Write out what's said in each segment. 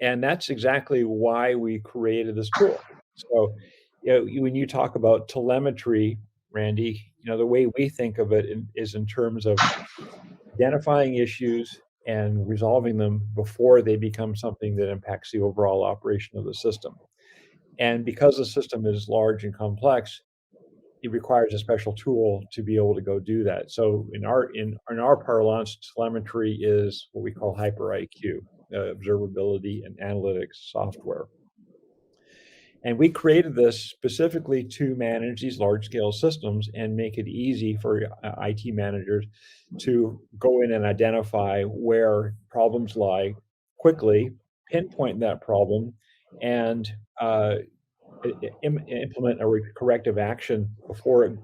And that's exactly why we created this tool. So, when you talk about telemetry, Randy, the way we think of it is in terms of identifying issues and resolving them before they become something that impacts the overall operation of the system. And because the system is large and complex, it requires a special tool to be able to go do that. So in our parlance, telemetry is what we call HyperIQ, observability and analytics software. And we created this specifically to manage these large scale systems and make it easy for IT managers to go in and identify where problems lie quickly, pinpoint that problem, and implement a corrective action before it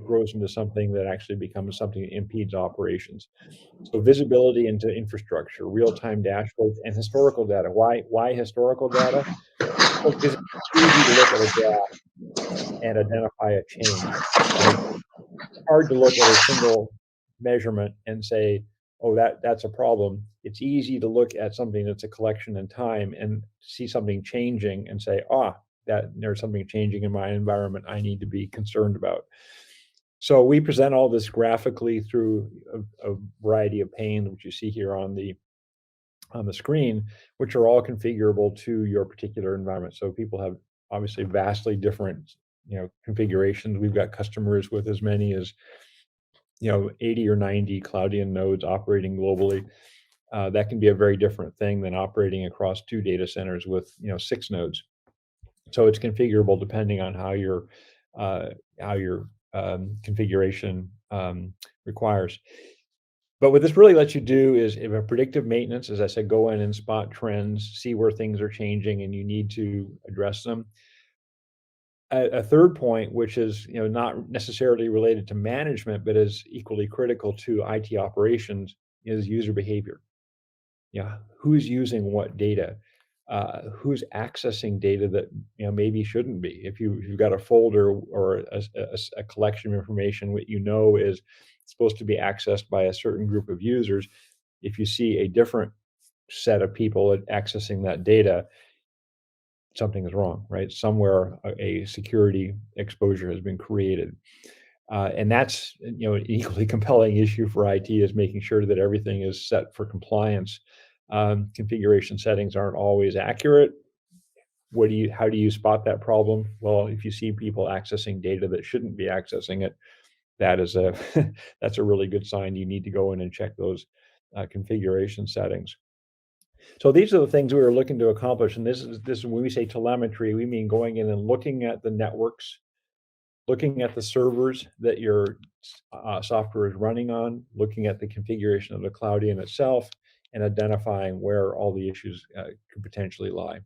grows into something that actually becomes something that impedes operations. So visibility into infrastructure, real-time dashboards, and historical data. Why historical data? Well, because it's easy to look at a graph and identify a change, right? It's hard to look at a single measurement and say, oh, that's a problem. It's easy to look at something that's a collection in time and see something changing and say, that there's something changing in my environment I need to be concerned about. So we present all this graphically through a variety of panes, which you see here on the screen, which are all configurable to your particular environment. So people have obviously vastly different, configurations. We've got customers with as many as, 80 or 90 Cloudian nodes operating globally. That can be a very different thing than operating across 2 data centers with, 6 nodes. So it's configurable depending on how your configuration requires. But what this really lets you do is, if a predictive maintenance, as I said, go in and spot trends, see where things are changing and you need to address them. A third point, which is not necessarily related to management, but is equally critical to IT operations, is user behavior. Yeah, who's using what data? Who's accessing data that maybe shouldn't be? If you've got a folder or a collection of information, what is supposed to be accessed by a certain group of users, if you see a different set of people accessing that data, something is wrong, right? Somewhere a security exposure has been created. And that's an equally compelling issue for IT, is making sure that everything is set for compliance. Configuration settings aren't always accurate. How do you spot that problem? Well, if you see people accessing data that shouldn't be accessing it, that is that's a really good sign. You need to go in and check those configuration settings. So these are the things we were looking to accomplish. And this is when we say telemetry, we mean going in and looking at the networks, looking at the servers that your software is running on, looking at the configuration of the Cloudian itself, and identifying where all the issues could potentially lie.